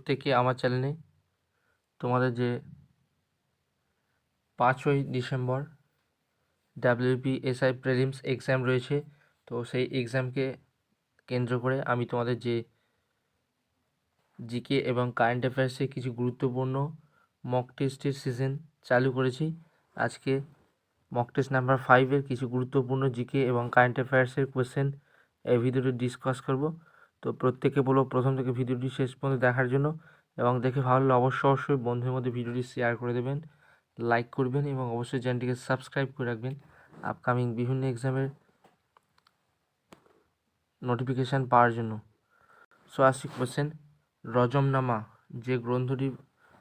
প্রত্যেকে আমার চ্যানেলে তোমাদের যে 5ই ডিসেম্বর WBSI প্রিলিমস এক্সাম রয়েছে, তো সেই এক্সামকে কেন্দ্র করে আমি তোমাদের যে জিকে এবং কারেন্ট অ্যাফেয়ার্সে কিছু গুরুত্বপূর্ণ মক টেস্টের সিজন চালু করেছি। আজকে মক টেস্ট নাম্বার 5-এর কিছু গুরুত্বপূর্ণ জিকে এবং কারেন্ট অ্যাফেয়ার্সের কোয়েশ্চেন এই ভিডিওটি ডিসকাস করব। তো প্রত্যেকে বলবো প্রথম থেকে ভিডিওটি শেষ পর্যন্ত দেখার জন্য, এবং দেখে ভালো লাগলে অবশ্যই বন্ধুদের মধ্যে ভিডিওটি শেয়ার করে দেবেন, লাইক করবেন এবং অবশ্যই চ্যানেলটিকে সাবস্ক্রাইব করে রাখবেন আপকামিং বিভিন্ন এক্সামের নোটিফিকেশান পাওয়ার জন্য। সো আসি কোয়েশ্চেন, রজমনামা যে গ্রন্থটির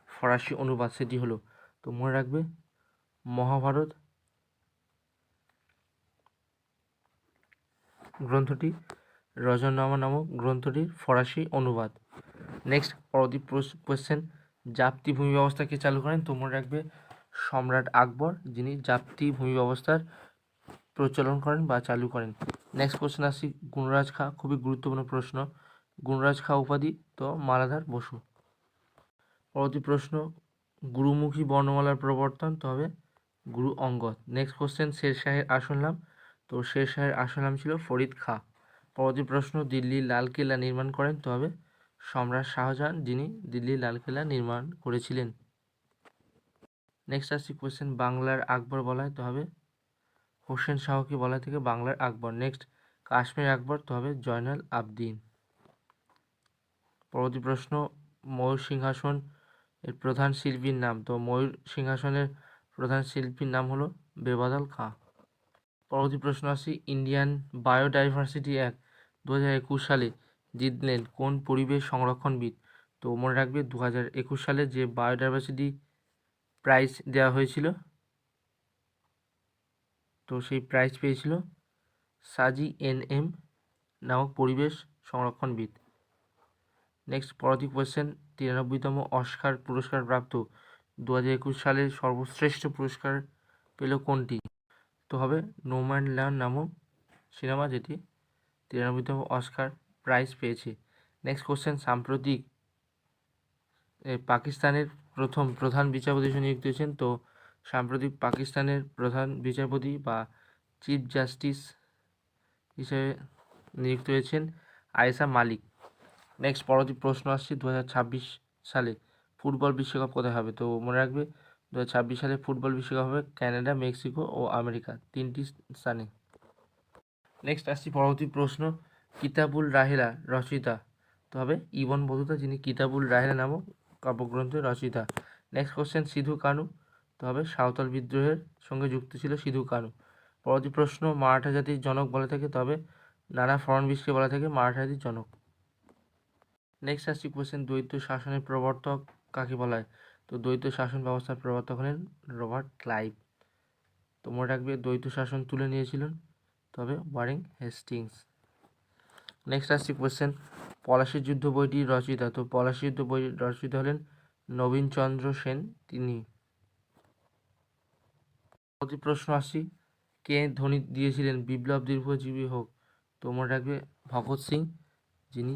ফরাসি অনুবাদ সেটি হলো, তো মনে রাখবে মহাভারত গ্রন্থটি রজমনামা নামক গ্রন্থটির ফরাসি অনুবাদ। নেক্সট পরবর্তী কোয়েশ্চেন, জাপ্তি ভূমি ব্যবস্থাকে চালু করেন, তো মনে রাখবে সম্রাট আকবর, যিনি জাপ্তি ভূমি ব্যবস্থার প্রচলন করেন বা চালু করেন। নেক্সট কোয়েশ্চেন আসি গুণরাজ খাঁ, খুবই গুরুত্বপূর্ণ প্রশ্ন। গুণরাজ খাঁ উপাধি, তো মালাধার বসু। পরবর্তী প্রশ্ন, গুরুমুখী বর্ণমালার প্রবর্তন, তো হবে গুরু অঙ্গদ। নেক্সট কোয়েশ্চেন, শেরশাহের আসল নাম, তো শেরশাহের আসল নাম ছিল ফরিদ খাঁ। পরবর্তী প্রশ্ন, দিল্লির লালকেল্লা নির্মাণ করেন, তো হবে সম্রাট শাহজাহান, যিনি দিল্লির লালকেল্লা নির্মাণ করেছিলেন। নেক্সট আসছি কোয়েশ্চেন, বাংলার আকবর বলা হয়, তো হবে হোসেন শাহকে বলা থেকে বাংলার আকবর। নেক্সট, কাশ্মীর আকবর, তো হবে জয়নাল আবদিন। পরবর্তী প্রশ্ন, ময়ূর সিংহাসন এর প্রধান শিল্পীর নাম, তো ময়ূর সিংহাসনের প্রধান শিল্পীর নাম হলো বেবাদল খাঁ। পরবর্তী প্রশ্ন আসি, ইন্ডিয়ান বায়োডাইভার্সিটি অ্যাক্ট 2021 সালে জিতলেন কোন পরিবেশ সংরক্ষণবিদ, তো মনে রাখবে 2021 সালে যে বায়োডাইভার্সিটি প্রাইজ দেওয়া হয়েছিল, তো সেই প্রাইজ পেয়েছিল সাজি NM নামক পরিবেশ সংরক্ষণবিদ। নেক্সট পরবর্তী কোয়েশ্চেন, 93তম অস্কার পুরস্কার প্রাপ্ত 2021 সালের সর্বশ্রেষ্ঠ পুরস্কার পেল কোনটি, তো হবে নোম্যানল্যান্ড নামক সিনেমা, যেটি 93তম অস্কার প্রাইজ পেয়েছে। নেক্সট কোয়েশ্চেন, সাম্প্রতিক পাকিস্তানের প্রথম প্রধান বিচারপতি নিযুক্ত হয়েছেন, তো সাম্প্রতিক পাকিস্তানের প্রধান বিচারপতি বা চিফ জাস্টিস হিসেবে নিযুক্ত হয়েছেন আয়েশা মালিক। নেক্সট পরবর্তী প্রশ্ন আসছে, 2026 সালে ফুটবল বিশ্বকাপ কোথায় হবে, তো মনে রাখবে 2026 সালে ফুটবল বিশ্বকাপ হবে কানাডা, মেক্সিকো ও আমেরিকা, 3টি স্থানে। নেক্সট আসছি পরবর্তী প্রশ্ন, কিতাবুল রাহেলা রচয়িতা, তো হবে ইবন বতুতা, যিনি কিতাবুল রাহেলা নামক কাব্যগ্রন্থের রচয়িতা। নেক্সট কোশ্চেন, সিধু কানু, তো হবে সাঁওতাল বিদ্রোহের সঙ্গে যুক্ত ছিল সিধু কানু। পরবর্তী প্রশ্ন, মারাঠা জাতির জনক বলা থাকে, তবে নানা ফড়নবিশকে বলা থাকে মারাঠা জাতির জনক। নেক্সট আসছি কোয়েশ্চেন, দ্বৈত শাসনের প্রবর্তক কাকে বলা হয়, তো দ্বৈত শাসন ব্যবস্থার প্রবর্তক হলেন রবার্ট ক্লাইভ। তো মনে রাখবে দ্বৈত শাসন তুলে নিয়েছিলেন, তবে ওয়ারেন হেস্টিংস। নেক্সট আসছি কোয়েশ্চেন, পলাশীর যুদ্ধ বইটির রচয়িতা, তো পলাশীর যুদ্ধ বইটির রচয়িতা হলেন নবীনচন্দ্র সেন, তিনি। পরবর্তী প্রশ্ন আসছি, কে ধ্বনি দিয়েছিলেন বিপ্লব দীর্ঘজীবী হোক, তো মনে রাখবে ভগৎ সিং, যিনি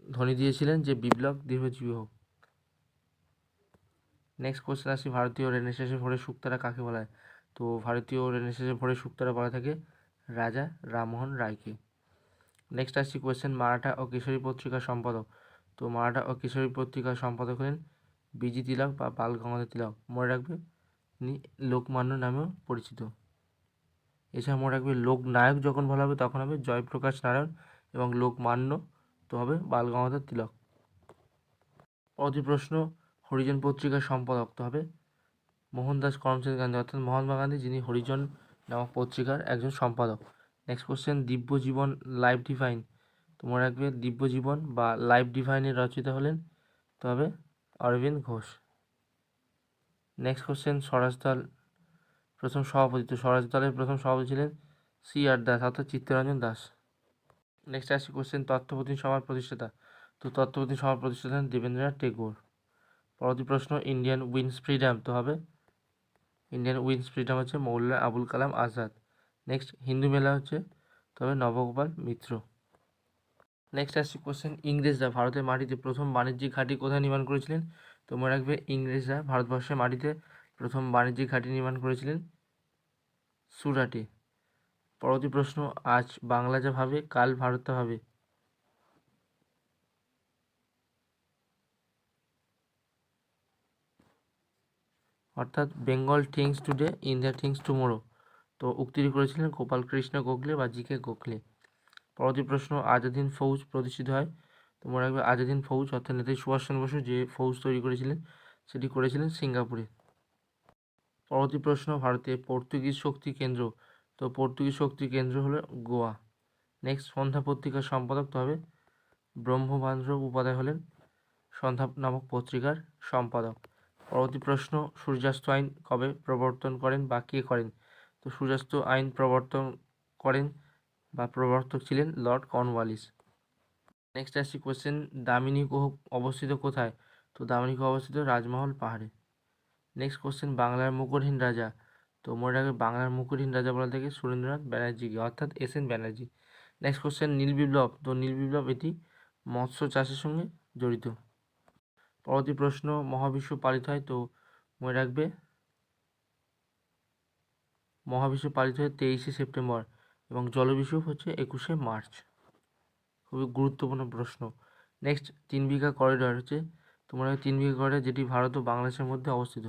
ধ্বনি দিয়েছিলেন যে বিপ্লব দীর্ঘজীবী হোক। নেক্সট কোয়েশ্চেন আসি, ভারতীয় রেনেসাঁসের ভোরের শুকতারা কাকে বলা হয়, তো ভারতীয় রেনেসাঁসের ভোরের শুকতারা বলা থাকে রাজা রামমোহন রায়কে। নেক্সট আসছি কোয়েশ্চেন, মারাঠা ও কেশরী পত্রিকার সম্পাদক, তো মারাঠা ও কেশরী পত্রিকার সম্পাদক হলেন বিজি তিলক বা বাল গঙ্গাধর তিলক। মনে রাখবে তিনি লোকমান্য নামেও পরিচিত। এছাড়া মনে রাখবে লোকনায়ক যখন বলা হবে তখন হবে জয়প্রকাশ নারায়ণ, এবং লোকমান্য তো হবে বাল গঙ্গাধর তিলক। পরবর্তী প্রশ্ন, হরিজন পত্রিকার সম্পাদক, তো হবে মোহনদাস করমচাঁদ গান্ধী, অর্থাৎ মহাত্মা গান্ধী, যিনি হরিজন নামক পত্রিকার একজন সম্পাদক। নেক্সট কোশ্চেন, দিব্যজীবন লাইফ ডিভাইন, তো মনে রাখবে দিব্যজীবন বা লাইফ ডিভাইনের রচয়িতা হলেন, তবে অরবিন্দ ঘোষ। নেক্সট কোশ্চেন, স্বরাজদল প্রথম সভাপতি, তো স্বরাজদলের প্রথম সভাপতি ছিলেন CR দাস, অর্থাৎ চিত্তরঞ্জন দাস। নেক্সট আসছি কোশ্চেন, তত্ত্ববোধিনী সভার প্রতিষ্ঠাতা, তো তত্ত্ববোধিনী সভার প্রতিষ্ঠাতা হলেন দেবেন্দ্রনাথ টেগোর। পরবর্তী প্রশ্ন, ইন্ডিয়ান উইন্স ফ্রিডম, তো হবে ইন্ডিয়ান উইন্স ফ্রিডম হচ্ছে মৌলানা আবুল কালাম আজাদ। নেক্সট, হিন্দু মেলা হচ্ছে, তবে নবগোপাল মিত্র। নেক্সট আসছে কোশ্চেন, ইংরেজরা ভারতের মাটিতে প্রথম বাণিজ্যিক ঘাঁটি কোথায় নির্মাণ করেছিলেন? তো মনে রাখবে ইংরেজরা ভারতবর্ষের মাটিতে প্রথম বাণিজ্যিক ঘাঁটি নির্মাণ করেছিলেন সুরাটে। পরবর্তী প্রশ্ন, আজ বাংলা যা ভাবে কাল ভারত তা ভাবে। অর্থাৎ Bengal things today, India things tomorrow. তো উক্তিটি করেছিলেন গোপাল কৃষ্ণ গোখলে বা জি.কে. গোখলে। পরবর্তী প্রশ্ন, আজাদিন ফৌজ প্রতিষ্ঠিত হয়। তো মনে রাখবে আজাদিন ফৌজ অর্থাৎ নেতাজি সুভাষচন্দ্র বসু যে ফৌজ তৈরি করেছিলেন সেটি করেছিলেন সিঙ্গাপুরে। পরবর্তী প্রশ্ন, ভারতে পর্তুগিজ শক্তি কেন্দ্র। তো পর্তুগিজ শক্তি কেন্দ্র হলো গোয়া। নেক্সট, সন্ধ্যা পত্রিকার সম্পাদক তো হবে ব্রহ্মবান্ধব উপাধ্যায় হলেন সন্ধ্যা নামক পত্রিকার সম্পাদক। পরবর্তী প্রশ্ন, সূর্যাস্ত আইন কবে প্রবর্তন করেন বা কে করেন? তো সূর্যাস্ত আইন প্রবর্তন করেন বা প্রবর্তক ছিলেন লর্ড কর্নওয়ালিস। নেক্সট আসছি কোয়েশ্চেন, দামিনী গুহ অবস্থিত কোথায়? তো দামিনী গুহ অবস্থিত রাজমহল পাহাড়ে। নেক্সট কোশ্চেন, বাংলার মুকুটহীন রাজা। তো মনে রাখবে বাংলার মুকুটহীন রাজা বলা থেকে সুরেন্দ্রনাথ ব্যানার্জিকে অর্থাৎ এস.এন. ব্যানার্জি। নেক্সট কোশ্চেন, নীল বিপ্লব। তো নীল বিপ্লব এটি মৎস্য চাষের সঙ্গে জড়িত। পরবর্তী প্রশ্ন, মহাবিশ্ব পালিত হয়। তো মনে রাখবে মহাবিশ্ব পালিত হয় 23শে সেপ্টেম্বর এবং জলবিশ্ব হচ্ছে 21শে মার্চ। খুবই গুরুত্বপূর্ণ প্রশ্ন। নেক্সট, 3 বিঘা করিডর হচ্ছে তোমরা 3 বিঘা করিডর যেটি ভারত ও বাংলাদেশের মধ্যে অবস্থিত।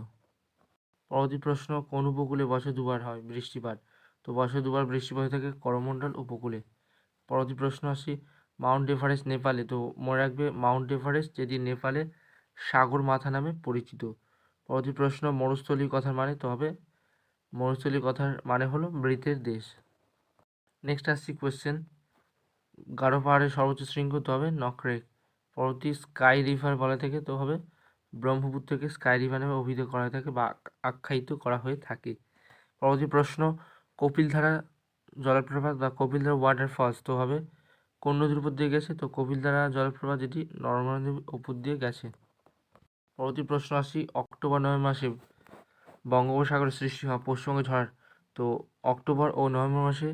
পরবর্তী প্রশ্ন, কোন উপকূলে বছরে দুবার হয় বৃষ্টিপাত? তো বছরে দুবার বৃষ্টিপাত হয়ে থাকে করমণ্ডল উপকূলে। পরবর্তী প্রশ্ন আসি, মাউন্ট এভারেস্ট নেপালে। তো মনে রাখবে মাউন্ট এভারেস্ট যেটি নেপালে সাগর মাথা নামে পরিচিত। পরবর্তী প্রশ্ন, মরুস্থলী কথার মানে তো হবে মরুস্থলী কথার মানে হলো মৃতের দেশ। নেক্সট আসছি কোয়েশ্চেন, গারো পাহাড়ের সর্বোচ্চ শৃঙ্গ তো হবে নকরেক। পরবর্তী, স্কাই রিভার বলা থেকে তো হবে ব্রহ্মপুত্রকে স্কাই রিভার নামে অভিহিত করা হয়ে থাকে বা আখ্যায়িত করা হয়ে থাকে। পরবর্তী প্রশ্ন, কপিলধারা জলপ্রপাত বা কপিলধারা ওয়াটারফলস তো হবে কোন নদীর উপর দিয়ে গেছে? তো কপিলধারা জলপ্রপাত যেটি নর্মদা নদীর উপর দিয়ে গেছে। পরবর্তী প্রশ্ন আসি, অক্টোবর নভেম্বর মাসে বঙ্গোপসাগরের সৃষ্টি হওয়া পশ্চিমবঙ্গে ঝড়। তো অক্টোবর ও নভেম্বর মাসে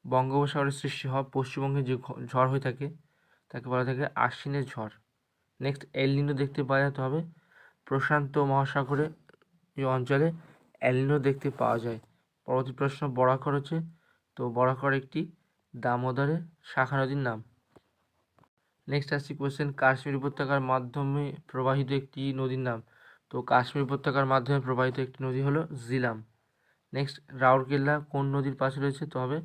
বঙ্গোপসাগরের সৃষ্টি হওয়া পশ্চিমবঙ্গে যে ঝড় হয়ে থাকে তাকে বলা থাকে আশ্বিনের ঝড়। নেক্সট, এল নিনো দেখতে পাওয়া যেতে হবে প্রশান্ত মহাসাগরে এই অঞ্চলে এল নিনো দেখতে পাওয়া যায়। পরবর্তী প্রশ্ন, বরাকর হচ্ছে তো বরাকর একটি দামোদরের শাখা নদীর নাম। নেক্সট আসছি কোয়েশ্চেন, কাশ্মীর উপত্যকার মাধ্যমে প্রবাহিত একটি নদীর নাম। তো কাশ্মীর উপত্যকার মাধ্যমে প্রবাহিত একটি নদী হলো জিলাম। নেক্সট, রাউরকেল্লা কোন নদীর পাশে রয়েছে? তো হবে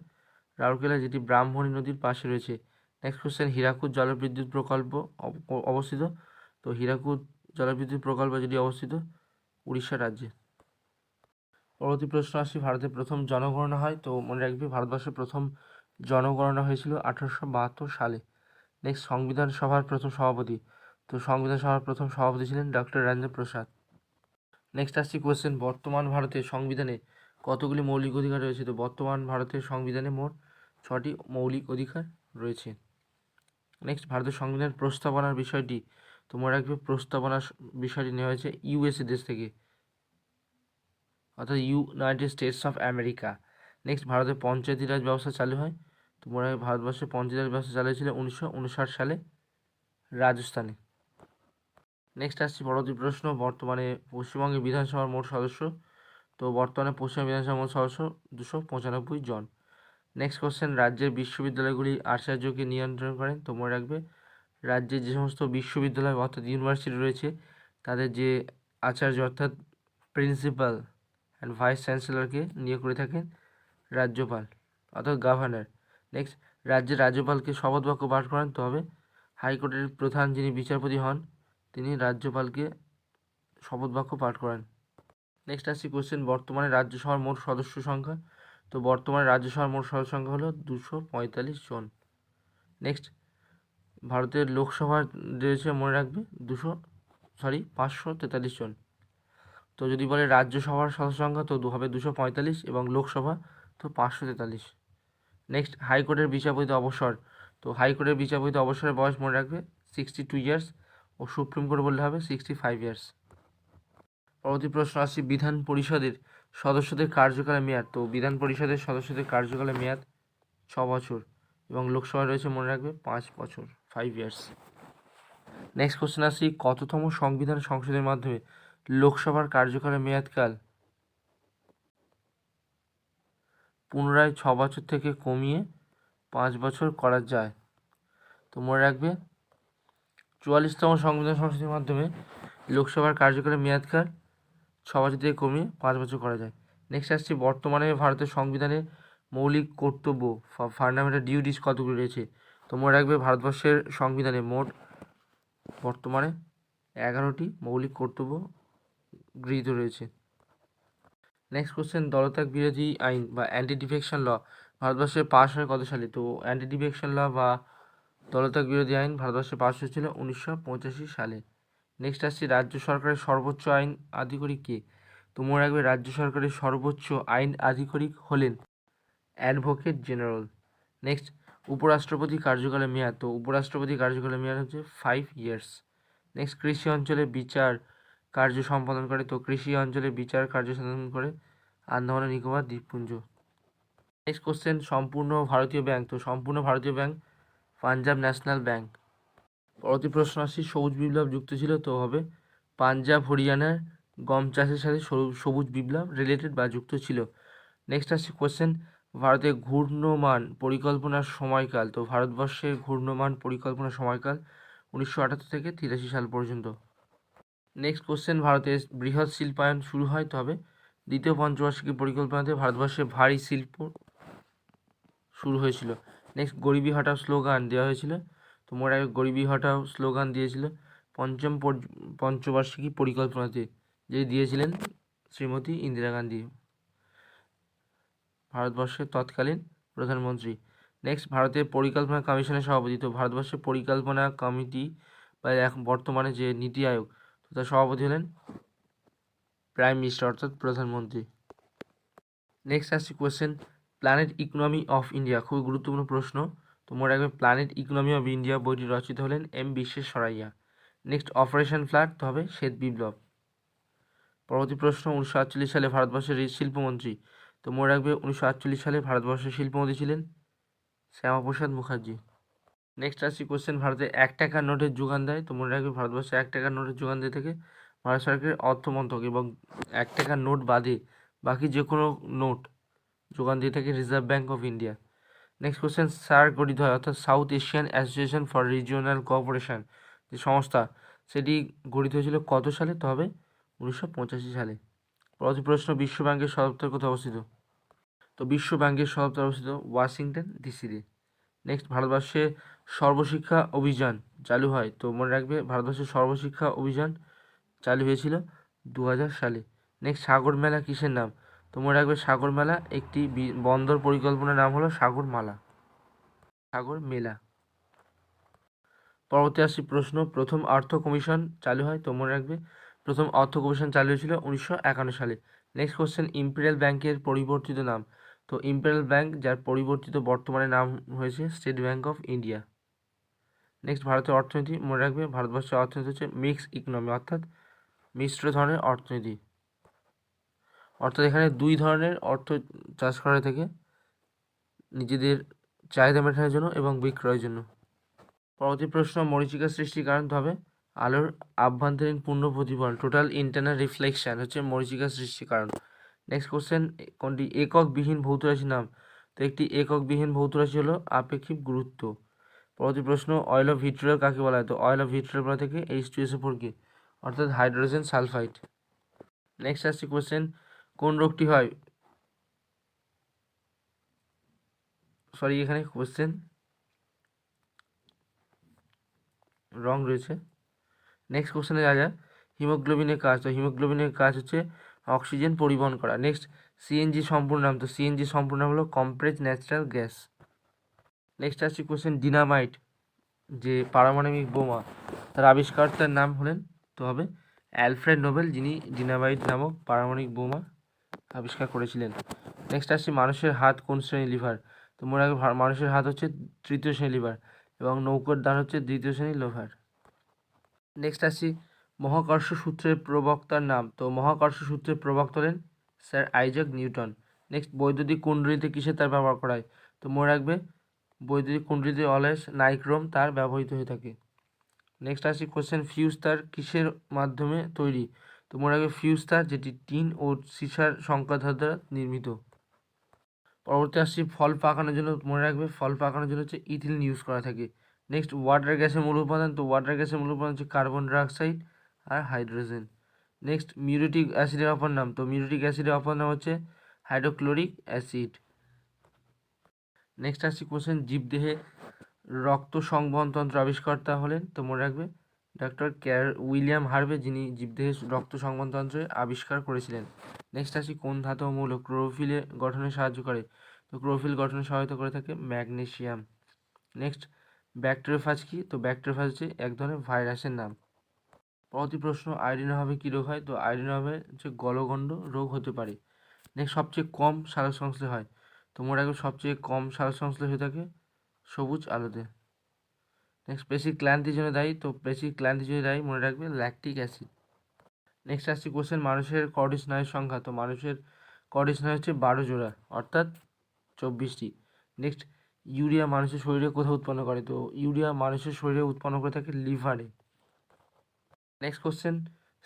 রাউরকেল্লা যেটি ব্রাহ্মণী নদীর পাশে রয়েছে। নেক্সট কোশ্চেন, হীরাকুদ জলবিদ্যুৎ প্রকল্প অবস্থিত। তো হীরাকুদ জলবিদ্যুৎ প্রকল্প যেটি অবস্থিত উড়িষ্যা রাজ্যে। পরবর্তী প্রশ্ন আসি, ভারতের প্রথম জনগণনা হয়। তো মনে রাখবে ভারতবর্ষের প্রথম জনগণনা হয়েছিল 1872 সালে। নেক্সট, সংবিধান সভার প্রথম সভাপতি। তো সংবিধান সভার প্রথম সভাপতি ছিলেন ডক্টর রাজেন্দ্র প্রসাদ। নেক্সট আসছি কোয়েশ্চেন, বর্তমান ভারতের সংবিধানে কতগুলি মৌলিক অধিকার রয়েছে? তো বর্তমান ভারতের সংবিধানে মোট 6টি মৌলিক অধিকার রয়েছে। নেক্সট, ভারতের সংবিধানের প্রস্তাবনার বিষয়টি তো মনে রাখবে প্রস্তাবনার বিষয়টি নেওয়া হয়েছে ইউএসএ দেশ থেকে অর্থাৎ United states of America. Next, ভারতের পঞ্চায়েতি রাজ ব্যবস্থা চালু হয়। তো মনে রাখবে ভারতবর্ষে পঞ্চায়েতি রাজ ব্যবস্থা চালু হয়েছিল 1959 সালে রাজস্থানে। নেক্সট আসছি পরবর্তী প্রশ্ন, বর্তমানে পশ্চিমবঙ্গের বিধানসভার মোট সদস্য। তো বর্তমানে পশ্চিমবঙ্গ বিধানসভার মোট সদস্য 295 জন। নেক্সট কোশ্চেন, রাজ্যের বিশ্ববিদ্যালয়গুলি আচার্যকে নিয়ন্ত্রণ করেন। তো মনে রাখবে রাজ্যের যে সমস্ত বিশ্ববিদ্যালয় অর্থাৎ ইউনিভার্সিটি রয়েছে তাদের যে আচার্য অর্থাৎ প্রিন্সিপাল অ্যান্ড ভাইস চ্যান্সেলরকে নিয়োগ করে থাকেন রাজ্যপাল অর্থাৎ গভর্নর। নেক্সট, রাজ্যের রাজ্যপালকে শপথ বাক্য পাঠ করান। তো হবে হাইকোর্টের প্রধান যিনি বিচারপতি হন তিনি রাজ্যপালকে শপথ বাক্য পাঠ করান। নেক্সট আসছি কোশ্চেন, বর্তমানে রাজ্যসভার মোট সদস্য সংখ্যা। তো বর্তমানে রাজ্যসভার মোট সদস্য সংখ্যা হলো 245 জন। নেক্সট, ভারতের লোকসভা রয়েছে মনে রাখবে 543 জন। তো যদি বলে রাজ্যসভার সদস্য সংখ্যা তো হবে 245 এবং লোকসভা তো 543। নেক্সট, হাইকোর্টের বিচারপতি অবসর। তো হাইকোর্টের বিচারপতি অবসরের বয়স মনে রাখবে 62 ইয়ার্স ও সুপ্রিম কোর্ট বললে হবে 65 ইয়ার্স। পরবর্তী প্রশ্ন আসছি, বিধান পরিষদের সদস্যদের কার্যকালের মেয়াদ। তো বিধান পরিষদের সদস্যদের কার্যকালের মেয়াদ 6 বছর। এবং লোকসভায় রয়েছে মনে রাখবে 5 বছর, 5 ইয়ার্স। নেক্সট কোশ্চেন আসি, কততম সংবিধান সংশোধনের মাধ্যমে লোকসভার কার্যকালের মেয়াদকাল পুনরায় 6 বছর থেকে কমিয়ে 5 বছর করা যায়? তো মনে রাখবে 44তম সংবিধান সংশোধনের মাধ্যমে লোকসভার কার্যকালের মেয়াদকাল 6 বছর থেকে কমিয়ে 5 বছর করা যায়। নেক্সট আসছি, বর্তমানে ভারতের সংবিধানে মৌলিক কর্তব্য ফান্ডামেন্টাল ডিউটিস কতগুলি রয়েছে? তো মনে রাখবে ভারতবর্ষের সংবিধানে মোট বর্তমানে 11টি মৌলিক কর্তব্য গৃহীত রয়েছে। নেক্সট কোশ্চেন, দলত্যাগ বিরোধী আইন বা অ্যান্টি ডিফেকশন ল ভারতবর্ষে পাস হয় কত সালে? তো অ্যান্টি ডিফেকশন ল বা দলত্যাগ বিরোধী আইন ভারতবর্ষে পাস হয়েছিল 1985 সালে। নেক্সট আসছি, রাজ্য সরকারের সর্বোচ্চ আইন আধিকারিক কে? তো মনে রাখবে রাজ্য সরকারের সর্বোচ্চ আইন আধিকারিক হলেন অ্যাডভোকেট জেনারেল। নেক্সট, উপরাষ্ট্রপতি কার্যকালের মেয়াদ। তো উপরাষ্ট্রপতি কার্যকালের মেয়াদ হচ্ছে 5 ইয়ার্স। নেক্সট, কৃষি অঞ্চলে বিচার কার্য সম্পাদন করে। তো কৃষি অঞ্চলে বিচার কার্য সম্পাদন করে আন্দামান ও নিকোবর দ্বীপপুঞ্জ। নেক্সট কোশ্চেন, সম্পূর্ণ ভারতীয় ব্যাংক। তো সম্পূর্ণ ভারতীয় ব্যাংক পাঞ্জাব ন্যাশনাল ব্যাংক। পরবর্তী প্রশ্ন আসি, সবুজ বিপ্লব যুক্ত ছিল? তো হবে পাঞ্জাব হরিয়ানার গম চাষের সাথে সবুজ বিপ্লব রিলেটেড বা যুক্ত ছিল। নেক্সট আসছে কোশ্চেন, ভারতের ঘূর্ণমান পরিকল্পনার সময়কাল। তো ভারতবর্ষের ঘূর্ণমান পরিকল্পনার সময়কাল 1978 থেকে 83 সাল পর্যন্ত। নেক্সট কোশ্চেন, ভারতের বৃহৎ শিল্পায়ন শুরু হয়? তো হবে দ্বিতীয় পঞ্চবার্ষিকী পরিকল্পনাতে ভারতবর্ষে ভারী শিল্প শুরু হয়েছিল। নেক্সট, গরিবি হটাও স্লোগান দেওয়া হয়েছিল? তো মনে রাখবে গরিবি হটাও স্লোগান দিয়েছিল পঞ্চম পঞ্চবার্ষিকী পরিকল্পনাতে, যে দিয়েছিলেন শ্রীমতী ইন্দিরা গান্ধী, ভারতবর্ষের তৎকালীন প্রধানমন্ত্রী। নেক্সট, ভারতের পরিকল্পনা কমিশনের সভাপতি। তো ভারতবর্ষের পরিকল্পনা কমিটি বা এখন বর্তমানে যে নীতি আয়োগ, তো তার সভাপতি হলেন প্রাইম মিনিস্টার অর্থাৎ প্রধানমন্ত্রী। নেক্সট আসছে question, planet economy of India, খুবই গুরুত্বপূর্ণ প্রশ্ন। তো মনে রাখবে প্ল্যানেট ইকোনমি অফ ইন্ডিয়া বইটি রচিত হলেন এম বিশ্বেশ্বরাইয়া। Next, operation flag. তো হবে শ্বেত বিপ্লব। পরবর্তী প্রশ্ন, 1948 সালে ভারতবর্ষের শিল্পমন্ত্রী। তো মনে রাখবে 1948 সালে ভারতবর্ষের শিল্পমন্ত্রী ছিলেন শ্যামাপ্রসাদ মুখার্জি। নেক্সট আসছি কোশ্চেন, ভারতে 1 টাকার নোটের যোগান দেয়? তো মনে রাখবে ভারতবর্ষে 1 টাকার নোটের যোগান দিয়ে থাকে ভারত সরকারের অর্থমন্ত্রক, এবং 1 টাকার নোট বাদে বাকি যে কোনো নোট যোগান দিয়ে থাকে reserve bank of India. Next question, SAARC গঠিত হয় অর্থাৎ south Asian association for regional cooperation যে সংস্থা, সেটি গঠিত হয়েছিল কত সালে? তো হবে 1985 সালে। পরবর্তী প্রশ্ন, বিশ্ব ব্যাংকের সদর দপ্তর কোথায় অবস্থিত? তো বিশ্ব ব্যাংকের সদর দপ্তর অবস্থিত ওয়াশিংটন ডিসিতে। নেক্সট, ভারতবর্ষে সর্বশিক্ষা অভিযান চালু হয়? তো মনে রাখবে ভারতবর্ষের সর্বশিক্ষা অভিযান চালু হয়েছিল 2000 সালে। নেক্সট, সাগর মেলা কিসের নাম? তো মনে রাখবে সাগর মেলা একটি বন্দর পরিকল্পনার নাম হলো সাগর মালা, সাগর মেলা। পরবর্তী আসছি প্রশ্ন, প্রথম অর্থ কমিশন চালু হয়? তো মনে রাখবে প্রথম অর্থ কমিশন চালু হয়েছিল 1951 সালে। নেক্সট কোশ্চেন, ইম্পেরিয়াল ব্যাংকের পরিবর্তিত নাম? তো ইম্পেরিয়াল ব্যাংক যার পরিবর্তিত বর্তমানে নাম হয়েছে state bank of India. Next, ভারতের অর্থনীতি। মনে রাখবে ভারতবর্ষের অর্থনীতি হচ্ছে মিক্সড ইকোনমি অর্থাৎ মিশ্র ধরনের অর্থনীতি, অর্থাৎ এখানে 2 ধরনের অর্থ চাষ করা থেকে নিজেদের চাহিদা মেটানোর জন্য এবং বিক্রয়ের জন্য। পরবর্তী প্রশ্ন, মরীচিকা সৃষ্টির কারণ হবে আলোর আভ্যন্তরীণ পূর্ণ প্রতিফলন, টোটাল ইন্টারনাল রিফ্লেকশন হচ্ছে মরীচিকা সৃষ্টির কারণ। নেক্সট কোশ্চেন, কোনটি এককবিহীন ভৌত রাশির নাম? তো একটি এককবিহীন ভৌত রাশি হলো আপেক্ষিক গুরুত্ব। পরবর্তী প্রশ্ন, অয়েল অফ ভিট্রিয়ল কাকে বলা হয়? তো অয়েল অফ ভিট্রিয়ল বলা থেকে H2SO4 কে, অর্থাৎ হাইড্রোজেন সালফাইড। নেক্সট আসছে কোশ্চেন, কোন রোগটি হয়? সরি, এখানে কোশ্চেন রং রয়েছে। নেক্সট কোশ্চেনে যা যা, হিমোগ্লোবিনের কাজ। তো হিমোগ্লোবিনের কাজ হচ্ছে অক্সিজেন পরিবহন করা। নেক্সট, সিএনজি সম্পূর্ণ নাম। তো সিএনজি সম্পূর্ণ নাম হলো কমপ্রেসড ন্যাচারাল গ্যাস। নেক্সট আসছে কোশ্চেন, ডিনামাইট যে পারমাণবিক বোমা, তার আবিষ্কারটার নাম হলেন? তো হবে অ্যালফ্রেড নোবেল, যিনি ডিনামাইট নামক পারমাণবিক বোমা আবিষ্কার করেছিলেন। নেক্সট আসছে, মানুষের হাত কোন শ্রেণীর লিভার? তো মনে রাখবে মানুষের হাত হচ্ছে 3য় শ্রেণীর লিভার এবং নৌকোর দান হচ্ছে 2য় শ্রেণীর লিভার। নেক্সট আসছি, মহাকর্ষ সূত্রের প্রবক্তার নাম। তো মহাকর্ষ সূত্রের প্রবক্তা হলেন স্যার আইজাক নিউটন। নেক্সট, বৈদ্যুতিক কুণ্ডলিতে কিসের তার ব্যবহার করা হয়? তো মনে রাখবে বৈদ্যুতিক কুণ্ডলিতে অলয়েস নাইক্রোম তার ব্যবহৃত হয়ে থাকে। নেক্সট আসছি কোশ্চেন, ফিউজ তার কিসের মাধ্যমে তৈরি? তো মনে রাখবে ফিউজ তার যেটি টিন ও সিসার সংকাধার দ্বারা নির্মিত। পরবর্তী আসছি ফল পাকানোর জন্য, মনে রাখবে ফল পাকানোর জন্য হচ্ছে ইথিলিন ইউজ করা থাকে। নেক্সট ওয়াটার গ্যাসের মূল উপাদান, তো ওয়াটার গ্যাসের মূল উপাদান হচ্ছে কার্বন ডাইঅক্সাইড আর হাইড্রোজেন। নেক্সট মিউরেটিক অ্যাসিডের অপর নাম, তো মিউরেটিক অ্যাসিডের অপর নাম হচ্ছে হাইড্রোক্লোরিক অ্যাসিড। নেক্সট আসছি কোশ্চেন, জীবদেহে রক্ত সংবহন তন্ত্র আবিষ্কর্তা হলেন? তো মনে রাখবে ডক্টর উইলিয়াম হার্ভে, যিনি জীবদেহে রক্ত সংবহন তন্ত্রের আবিষ্কার করেছিলেন। নেক্সট আসি কোন ধাতব মৌল ক্লোরোফিলে গঠনে সাহায্য করে? তো ক্লোরোফিল গঠনে সহায়তা করে থাকে ম্যাগনেসিয়াম। নেক্সট ব্যাকটেরিওফাজ কি? তো ব্যাকটেরিওফাজ হচ্ছে এক ধরনের ভাইরাসের নাম। পরবর্তী প্রশ্ন, আয়োডিনের অভাবে কী রোগ হয়? তো আয়োডিনের অভাবে হচ্ছে গলগণ্ড রোগ হতে পারে। নেক্সট সবচেয়ে কম সালোক সংশ্লেষ হয়? তো মনে রাখবে সবচেয়ে কম সালোক সংশ্লেষ হয়ে থাকে সবুজ আলোতে। নেক্সট পেশি ক্লান্তির জন্য দায়ী? তো পেশি ক্লান্তির জন্য দায়ী মনে রাখবে ল্যাকটিক অ্যাসিড। নেক্সট আসছে কোশ্চেন, মানুষের কর্ড স্নায়ুর সংখ্যা? তো মানুষের কর্ড স্নায়ু হচ্ছে 12 জোড়া, অর্থাৎ 24টি। নেক্সট ইউরিয়া মানুষের শরীরে কোথাও উৎপন্ন করে? তো ইউরিয়া মানুষের শরীরে উৎপন্ন করে থাকে লিভারে। নেক্সট কোশ্চেন,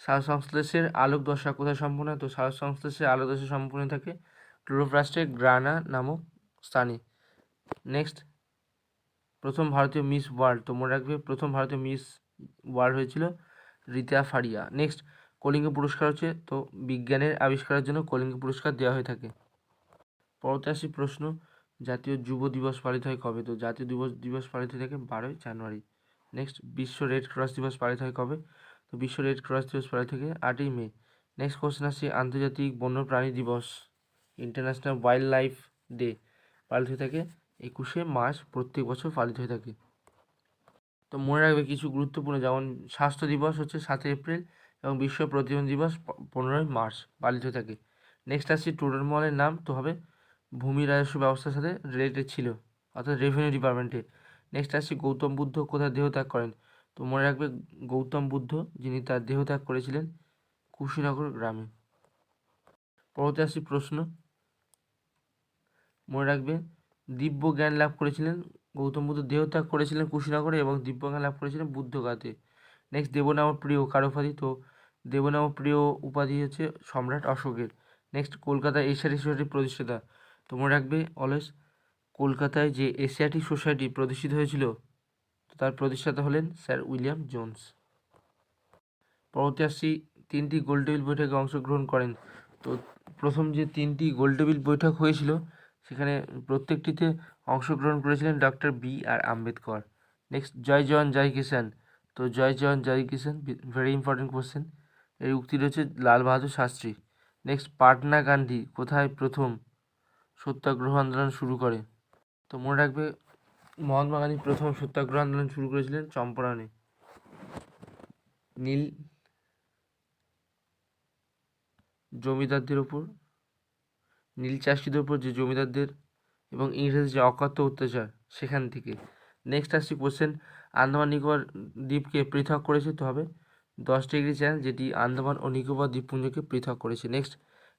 সালোক সংশ্লেষের আলোক দশা কোথায় সম্পূর্ণ হয়? তো সালোক সংশ্লেষের আলোক দশা সম্পূর্ণ থাকে ক্লোরোপ্লাস্টের গ্রানা নামক স্থানে। নেক্সট প্রথম ভারতীয় মিস ওয়ার্ল্ড? তো মনে রাখবে প্রথম ভারতীয় মিস ওয়ার্ল্ড হয়েছিল রিতা ফারিয়া। নেক্সট কলিঙ্গ পুরস্কার হচ্ছে, তো বিজ্ঞানের আবিষ্কারের জন্য কলিঙ্গ পুরস্কার দেওয়া হয়ে থাকে। পরবর্তী আসি প্রশ্ন, জাতীয় যুব দিবস পালিত হয় কবে? তো জাতীয় দিবস পালিত হয়ে থাকে 12ই জানুয়ারি। নেক্সট বিশ্ব রেড ক্রস দিবস পালিত হয় কবে? তো বিশ্ব রেড ক্রস দিবস পালিত থাকে 8ই মে। নেক্সট কোশ্চেন আসছে, আন্তর্জাতিক বন্যপ্রাণী দিবস ইন্টারন্যাশনাল ওয়াইল্ড লাইফ ডে পালিত হয়ে থাকে 21শে মার্চ, প্রত্যেক বছর পালিত হয়ে থাকে। তো মনে রাখবে কিছু গুরুত্বপূর্ণ, যেমন স্বাস্থ্য দিবস হচ্ছে 7 এপ্রিল এবং বিশ্ব প্রতিবন্ধী দিবস 15ই মার্চ পালিত হয়ে থাকে। নেক্সট আসছে টোডরমলের নাম তো হবে ভূমি রাজস্ব ব্যবস্থার সাথে রিলেটেড ছিল, অর্থাৎ রেভিনিউ ডিপার্টমেন্টে। নেক্সট আসছে গৌতম বুদ্ধ কোথায় দেহত্যাগ করেন? তো মনে রাখবে গৌতম বুদ্ধ যিনি তার দেহত্যাগ করেছিলেন কুশীনগর গ্রামে। পরবর্তী আসছি প্রশ্ন, মনে রাখবে দিব্য জ্ঞান লাভ করেছিলেন গৌতম বুদ্ধ, দেহত্যাগ করেছিলেন কুশীনগরে এবং দিব্য জ্ঞান লাভ করেছিলেন বুদ্ধগাতে। নেক্সট দেবনাম প্রিয় কার উপাধি? তো দেবনাম প্রিয় উপাধি হচ্ছে সম্রাট অশোকের। নেক্সট কলকাতা এশিয়াটিক সোসাইটি প্রতিষ্ঠাতা? তো মনে রাখবে অলওয়েজ কলকাতায় যে এশিয়াটিক সোসাইটি প্রতিষ্ঠিত হয়েছিল তো তার প্রতিষ্ঠাতা হলেন স্যার উইলিয়াম জোন্স। পরবর্তী আসছি 3টি গোলটেবিল বৈঠকে অংশগ্রহণ করেন? তো প্রথম যে 3টি গোলটেবিল বৈঠক হয়েছিল সেখানে প্রত্যেকটিতে অংশগ্রহণ করেছিলেন ডক্টর বি আর আম্বেদকর। নেক্সট জয় জওয়ান জয় কিষান? তো জয় জওয়ান জয় কিষান ভেরি ইম্পর্টেন্ট কোশ্চেন, এর উক্তি রয়েছে লাল বাহাদুর শাস্ত্রী। নেক্সট পাটনা গান্ধী কোথায় প্রথম সত্যাগ্রহ আন্দোলন শুরু করে? তো মনে রাখবে মহাত্মা গান্ধী প্রথম সত্যাগ্রহ আন্দোলন শুরু করেছিলেন চম্পারণে। নীল জমিদারদের ওপর, নীল চাষিদের ওপর যে জমিদারদের এবং ইংরেজ যে অকথ্য অত্যাচার সেখান থেকে। নেক্সট আসছি কোশ্চেন, আন্দামান নিকোবর দ্বীপকে পৃথক করেছে? তো হবে 10° চ্যানেল, যেটি আন্দামান ও নিকোবর দ্বীপপুঞ্জকে পৃথক করেছে। নেক্সট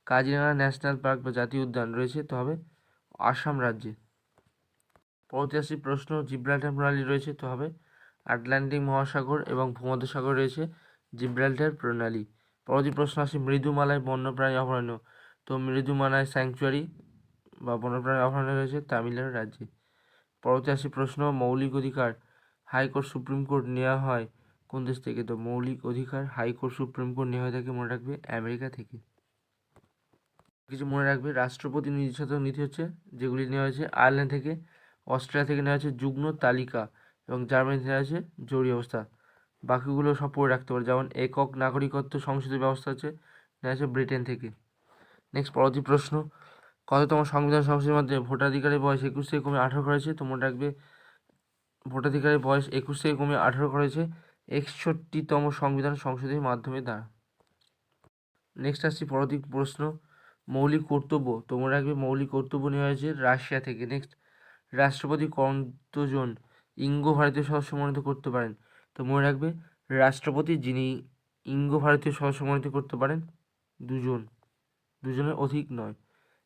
কাজিরাঙা ন্যাশনাল পার্ক বা জাতীয় উদ্যান রয়েছে? তো হবে আসাম রাজ্যে। পরবর্তী আসছি প্রশ্ন, জিব্রাল্টার প্রণালী রয়েছে? তো হবে আটলান্টিক মহাসাগর এবং ভূমধ্যসাগর রয়েছে জিব্রাল্টার প্রণালী। পরবর্তী প্রশ্ন আসছে মৃদুমালায় বন্যপ্রাণী অভয়ারণ্য? তো মৃদুমালায় স্যাংচুয়ারি বা বন্যপ্রাণী অভয়ারণ্য রয়েছে তামিলনাড়ু রাজ্যে। পরবর্তী আসছে প্রশ্ন, মৌলিক অধিকার হাইকোর্ট সুপ্রিম কোর্ট নেওয়া হয় কোন দেশ থেকে? তো মৌলিক অধিকার হাইকোর্ট সুপ্রিম কোর্ট নেওয়া হয়ে থাকে মনে রাখবে আমেরিকা থেকে। কিছু মনে রাখবে রাষ্ট্রপতি নির্দেশাত্মক নীতি হচ্ছে যেগুলি নেওয়া হয়েছে আয়ারল্যান্ড থেকে, অস্ট্রেলিয়া থেকে নেওয়া হয়েছে যুগ্ম তালিকা এবং জার্মানি থেকে নেওয়া হয়েছে জরুরি অবস্থা। বাকিগুলো সব পড়ে রাখতে পারে, যেমন একক নাগরিকত্ব সংশোধনী ব্যবস্থা হচ্ছে নেওয়া হয়েছে ব্রিটেন থেকে। নেক্সট পরবর্তী প্রশ্ন, কততম সংবিধান সংশোধনের মাধ্যমে ভোটাধিকারের বয়স 21 থেকে কমে 18 করা হয়েছে? তো মনে রাখবে ভোটাধিকারের বয়স 21 থেকে কমে 18 করা হয়েছে 61তম সংবিধান সংশোধনীর মাধ্যমে দ্বারা। নেক্সট আসছি পরবর্তী প্রশ্ন, মৌলিক কর্তব্য? তো মনে রাখবে মৌলিক কর্তব্য নেওয়া হয়েছে রাশিয়া থেকে। নেক্সট রাষ্ট্রপতি কতজন ইঙ্গো ভারতীয় সদস্য মনোনীত করতে পারেন? তো মনে রাখবে রাষ্ট্রপতি যিনি ইঙ্গো ভারতীয় সদস্য মনোনীত করতে পারেন 2জন, 2জনের অধিক নয়।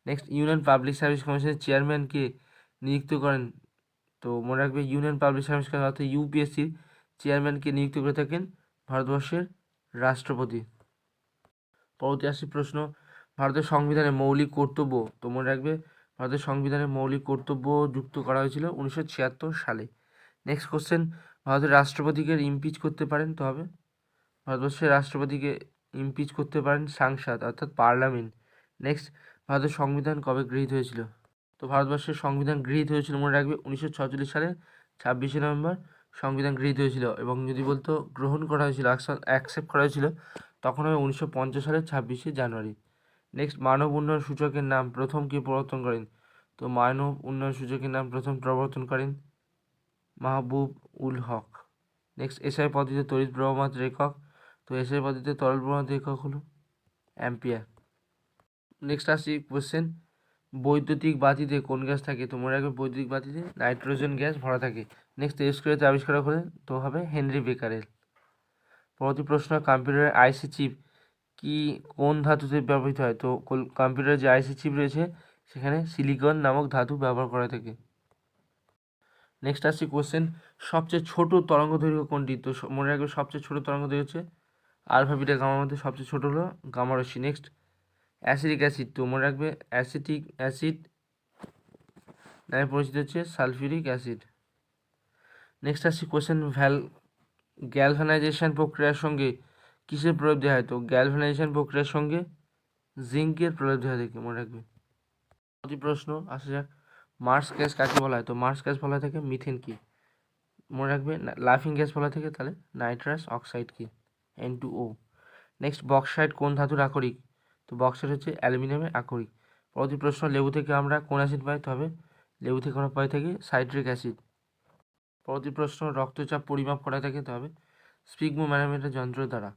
নেক্সট ইউনিয়ন পাবলিক সার্ভিস কমিশনের চেয়ারম্যানকে নিযুক্ত করেন তো মনে রাখবে ইউনিয়ন পাবলিক সার্ভিস কমিশন অর্থাৎ ইউপিএসসির চেয়ারম্যানকে নিযুক্ত করে থাকেন ভারতবর্ষের রাষ্ট্রপতি। পরবর্তী আসছে প্রশ্ন, ভারতের সংবিধানে মৌলিক কর্তব্য, তো মনে রাখবে ভারতের সংবিধানে মৌলিক কর্তব্য যুক্ত করা হয়েছিল 1976 সালে। নেক্সট কোশ্চেন, ভারতের রাষ্ট্রপতিকে ইমপিচ করতে পারেন, তো হবে ভারতবর্ষের রাষ্ট্রপতিকে ইমপিচ করতে পারেন সাংসদ অর্থাৎ পার্লামেন্ট। নেক্সট, ভারতের সংবিধান কবে গৃহীত হয়েছিল, তো ভারতবর্ষের সংবিধান গৃহীত হয়েছিল মনে রাখবে 1946 সালে 26শে নভেম্বর সংবিধান গৃহীত হয়েছিল, এবং যদি বলতো গ্রহণ করা হয়েছিল অ্যাকসেপ্ট করা হয়েছিল তখন হবে 1950 সালের 26শে জানুয়ারি। নেক্সট, মানব উন্নয়ন সূচকের নাম প্রথম কে প্রবর্তন করেন, তো মানব উন্নয়ন সূচকের নাম প্রথম প্রবর্তন করেন মাহবুব উল হক। নেক্সট, এসআই পদ্ধতিতে তড়িৎ প্রবাহ মাত্রার একক, তো এসআই পদ্ধতিতে তরল প্রবাহ মাত্রার একক হলো অ্যাম্পিয়ার। নেক্সট আসছি কোশ্চেন, বৈদ্যুতিক বাতিতে কোন গ্যাস থাকে, তো মনে রাখবে বৈদ্যুতিক বাতিতে নাইট্রোজেন গ্যাস ভরা থাকে। নেক্সট, টেলিস্কোপের আবিষ্কার করে তো হবে হেনরি বেকারেল। পরবর্তী প্রশ্ন, কম্পিউটারের আইসি চিপ কি কোন ধাতুতে ব্যবহৃত হয়, তো কম্পিউটারের যে আইসি চিপ রয়েছে সেখানে সিলিকন নামক ধাতু ব্যবহার করা থাকে। নেক্সট আসছি কোশ্চেন, সবচেয়ে ছোট তরঙ্গ দৈর্ঘ্য কোনটি, তো মনে রাখবে সবচেয়ে ছোট তরঙ্গ দৈর্ঘ্য হচ্ছে আলফা বিটা গামার মধ্যে সবচেয়ে ছোট হলো গামা রশ্মি। নেক্সট, অ্যাসিডিক অ্যাসিড, তো মনে রাখবে অ্যাসিটিক অ্যাসিড নামে পরিচিত হচ্ছে সালফিউরিক অ্যাসিড। নেক্সট আসছি কোশ্চেন, গ্যালভানাইজেশন প্রক্রিয়ার সঙ্গে কিসের প্রয়োগ দেওয়া হয়, তো গ্যালভানাইজেশন প্রক্রিয়ার সঙ্গে জিঙ্কের প্রয়োগ দেওয়া থাকে মনে রাখবে। প্রতি প্রশ্ন আসা যাক, মার্স গ্যাস কাকে বলা হয়, তো মার্স গ্যাস বলা থাকে মিথেন কি, মনে রাখবে লাফিং গ্যাস বলা থাকে তাহলে নাইট্রাস অক্সাইড কি N2O। নেক্সট, বক্সাইট কোন ধাতুর আকরিক, তো বক্সাইট হচ্ছে অ্যালুমিনিয়ামের আকরিক। পরবর্তী প্রশ্ন, লেবু থেকে আমরা কোন অ্যাসিড পাই, তো হবে লেবু থেকে আমরা পাই থাকি সাইট্রিক অ্যাসিড। পরবর্তী প্রশ্ন, রক্তচাপ পরিমাপ করা থাকে, তো হবে স্পিগমোম্যানোমিটার যন্ত্র দ্বারা।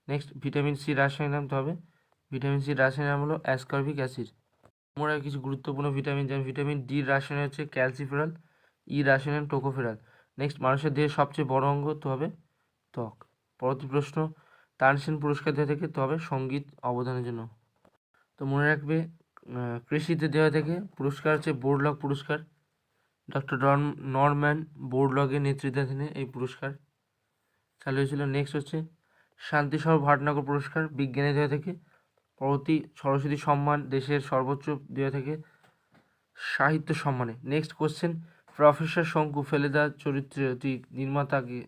নেক্সট, ভিটামিন সি রাসায়নিক নাম, তো হবে ভিটামিন সি রাসায়নিক নাম হলো অ্যাসকর্বিক অ্যাসিড। আমরা কিছু গুরুত্বপূর্ণ ভিটামিন, যেমন ভিটামিন ডি রাসায়নিক হচ্ছে ক্যালসিফেরল, ই রাসায়নিক টোকোফেরল। নেক্সট, মানুষের দেহের সবচেয়ে বড় অঙ্গ, তো হবে ত্বক। পরবর্তী প্রশ্ন, তানসেন পুরস্কার দেওয়া থেকে, তো হবে সঙ্গীত অবদানের জন্য। তো মনে রাখবে কৃষিতে দেওয়া থেকে পুরস্কার হচ্ছে বোরলগ পুরস্কার, ডক্টর নরম্যান বোরলগের নেতৃত্বাধীনে এই পুরস্কার চালু হয়েছিল। নেক্সট হচ্ছে শান্তিস্বরূপ ভাটনগর পুরস্কার বিজ্ঞানে দেওয়া থেকে। পরবর্তী, সরস্বতী সম্মান দেশের সর্বোচ্চ দেওয়া থেকে সাহিত্য সম্মানে। নেক্সট কোশ্চেন, প্রফেসর শঙ্কু ফেলুদা চরিত্রটি নির্মাতাকে,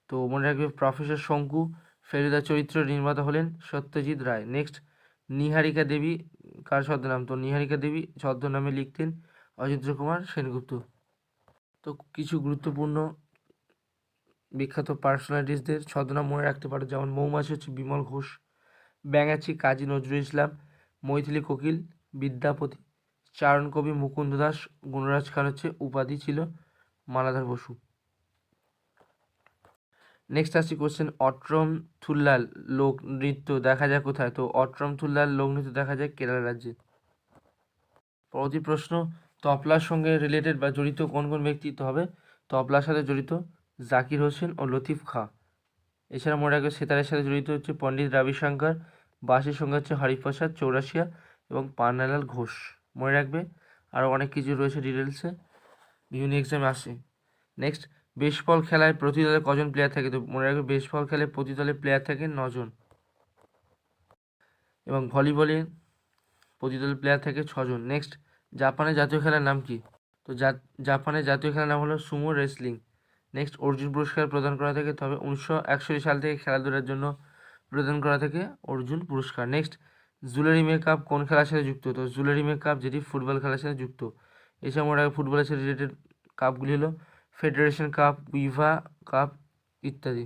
তো মনে রাখবে প্রফেসর শঙ্কু ফেলুদা চরিত্র নির্মাতা হলেন সত্যজিৎ রায়। নেক্সট, নিহারিকা দেবী কার ছদ্মনাম, তো নিহারিকা দেবী ছদ্মনামে লিখতেন অজিন্দ্র কুমার সেনগুপ্ত। তো কিছু গুরুত্বপূর্ণ বিখ্যাত পার্সোনালিটিসদের ছদ্মনাম মনে রাখতে পারো, যেমন মৌমাছি হচ্ছে বিমল ঘোষ, ব্যাঙাচি কাজী নজরুল ইসলাম, মৈথিলী কোকিল বিদ্যাপতি, চারণ কবি মুকুন্দ দাস, গুণরাজ খান হচ্ছে উপাধি ছিল মালাধার বসু। নেক্সট আসছি কোশ্চেন, অট্রম থুল্লাল লোক নৃত্য দেখা যায় কোথায়, তো অট্রম থুল্লাল লোক নৃত্য দেখা যায় কেরালা রাজ্যে। পরবর্তী প্রশ্ন, তবলার সঙ্গে রিলেটেড বা জড়িত কোন কোন ব্যক্তি, তো হবে তবলার সাথে জড়িত জাকির হোসেন ও লতিফ খাঁ। এছাড়া মনে রাখবে সেতারের সাথে জড়িত হচ্ছে পণ্ডিত রবিশঙ্কর, বাঁশির সঙ্গে হচ্ছে হরিপ্রসাদ চৌরাশিয়া এবং পান্নালাল ঘোষ। মনে রাখবে আরও অনেক কিছু রয়েছে ডিটেলসে, বিভিন্ন এক্সামে আসে। নেক্সট, বেসবল খেলায় প্রতি দলে কজন প্লেয়ার থাকে, তো মনে রাখবে বেসবল খেলায় প্রতি দলে প্লেয়ার থাকে 9 জন, এবং ভলিবলে প্রতি দলে প্লেয়ার থাকে 6 জন। নেক্সট, জাপানের জাতীয় খেলার নাম কি, তো জাপানের জাতীয় খেলার নাম হলো সুমো রেসলিং। নেক্সট, অর্জুন পুরস্কার প্রদান করা থাকে, তবে 1961 সাল থেকে খেলাধুলার জন্য প্রদান করা থাকে অর্জুন পুরস্কার। নেক্সট, জুয়েলারি মেকআপ কোন খেলার সাথে যুক্ত, তো জুয়েলারি মেকআপ যেটি ফুটবল খেলার সাথে যুক্ত। এছাড়া মনে রাখবে ফুটবলের সাথে রিলেটেড কাপগুলি হলো ফেডারেশন কাপ, উইভা কাপ ইত্যাদি।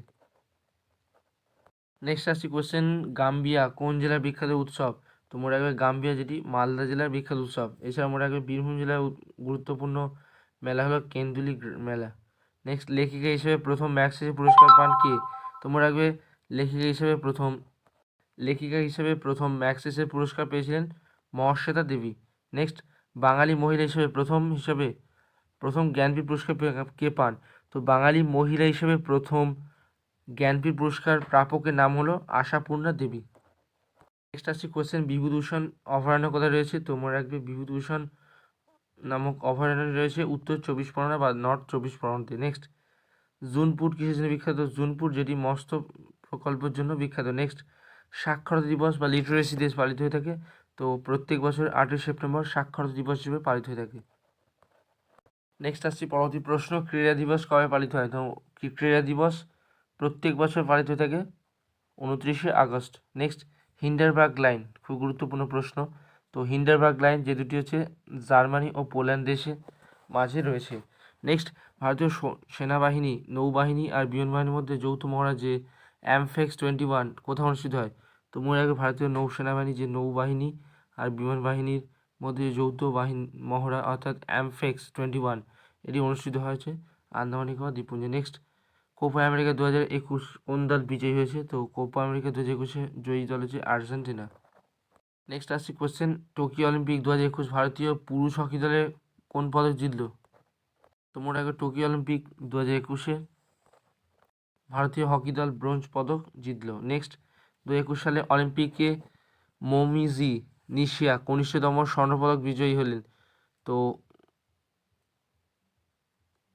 নেক্সট আসছি কোশ্চেন, গাম্বিয়া কোন জেলার বিখ্যাত উৎসব, তো মনে রাখবে গাম্বিয়া যেটি মালদা জেলার বিখ্যাত উৎসব। এছাড়া মনে রাখবে বীরভূম জেলার গুরুত্বপূর্ণ মেলা হলো কেন্দুলি মেলা। নেক্সট, লেখিকা হিসেবে প্রথম ম্যাগসেসে পুরস্কার পান কে, তো মনে রাখবে লেখিকা হিসেবে প্রথম ম্যাগসেসে পুরস্কার পেয়েছিলেন মহাশ্বেতা দেবী। নেক্সট, বাঙালি মহিলা হিসেবে প্রথম জ্ঞানপীঠ পুরস্কার কে পান, তো বাঙালি মহিলা হিসেবে প্রথম জ্ঞানপীঠ পুরস্কার প্রাপকের নাম হলো আশাপূর্ণা দেবী। নেক্সট আসছে কোশ্চেন, বিভূতিভূষণ অভয়ারণ্য কোথায় রয়েছে, তো মনে রাখবে বিভূতিভূষণ নামক অভয়ারণ্য রয়েছে উত্তর 24 পরগনা বা নর্থ 24 পরগনাতে। নেক্সট, জুনপুট কিসের জন্য বিখ্যাত? জুনপুট যেটি মৎস্য প্রকল্পের জন্য বিখ্যাত। নেক্সট, সাক্ষরতা দিবস বা লিটারেসি ডে পালিত হয়ে থাকে, তো প্রত্যেক বছর 8ই সেপ্টেম্বর সাক্ষরতা দিবস হিসেবে পালিত হয়ে থাকে। নেক্সট আসছি পরবর্তী প্রশ্ন, ক্রীড়া দিবস কবে পালিত হয়? তো ক্রীড়া দিবস প্রত্যেক বছর পালিত হয়ে থাকে 29শে আগস্ট। নেক্সট, হিন্ডারবার্গ লাইন, খুব গুরুত্বপূর্ণ প্রশ্ন। তো হিন্ডারবার্গ লাইন যে দুটি হচ্ছে জার্মানি ও পোল্যান্ড দেশে মাঝে রয়েছে। নেক্সট, ভারতীয় সেনাবাহিনী, নৌবাহিনী আর বিমান বাহিনীর মধ্যে যৌথ মহড়া যে অ্যামফেক্স 21 কোথাও অনুষ্ঠিত হয়? তো মনে রাখবে, ভারতীয় নৌসেনাবাহিনী যে নৌবাহিনী আর বিমান বাহিনীর মধ্যে যৌথ বাহিনী মহড়া অর্থাৎ অ্যামফেক্স 21 এটি অনুষ্ঠিত হয়েছে আন্দামান নিকোবর দ্বীপপুঞ্জে। নেক্সট, কোপা আমেরিকা 2021 কোন দল বিজয়ী হয়েছে? তো কোপা আমেরিকা 2021 জয়ী দল হচ্ছে আর্জেন্টিনা। নেক্সট আসছি কোশ্চেন, টোকিও অলিম্পিক 2021 ভারতীয় পুরুষ হকি দলে কোন পদক জিতল? তো মনে রাখবে, টোকিও অলিম্পিক 2021 ভারতীয় হকি দল ব্রোঞ্জ পদক জিতল। নেক্সট, 2021 সালে অলিম্পিকে মোমিজি নিশিয়া কনিষ্ঠতম স্বর্ণপদক বিজয়ী হলেন। তো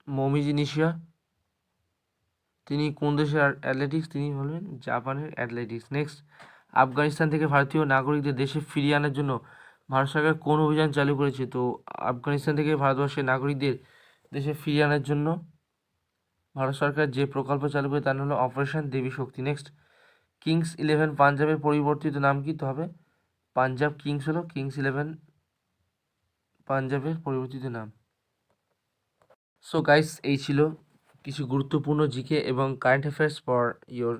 মোমিজি নিশিয়া তিনি কোন দেশের অ্যাথলেটিক্স? তিনি হলেন জাপানের অ্যাথলেটিক্স। নেক্সট, আফগানিস্তান থেকে ভারতীয় নাগরিকদের দেশে ফিরিয়ে আনার জন্য ভারত সরকার কোন অভিযান চালু করেছে? তো আফগানিস্তান থেকে ভারতবর্ষের নাগরিকদের দেশে ফিরিয়ে আনার জন্য ভারত সরকার যে প্রকল্প চালু করে তার নাম হলো অপারেশন দেবী শক্তি। নেক্সট, কিংস 11 পাঞ্জাবের পরিবর্তিত নাম কি? তো হবে পাঞ্জাব কিংস, হলো কিংস 11 পাঞ্জাবের পরিবর্তিত নাম। সো গাইস, এই ছিল কিছু গুরুত্বপূর্ণ জিকে এবং current affairs for your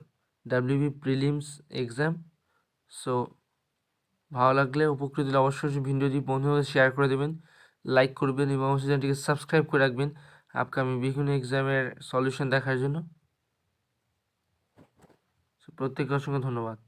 WB prelims exam. So ভালো লাগলে, উপকৃত হলে অবশ্যই ভিডিওটি বন্ধুদের শেয়ার করে দেবেন, লাইক করবেন এবং অবশ্যই চ্যানেলটিকে সাবস্ক্রাইব করে রাখবেন আপকামিং বিভিন্ন এক্সামের সলিউশন দেখার জন্য। প্রত্যেককে অসংখ্য ধন্যবাদ।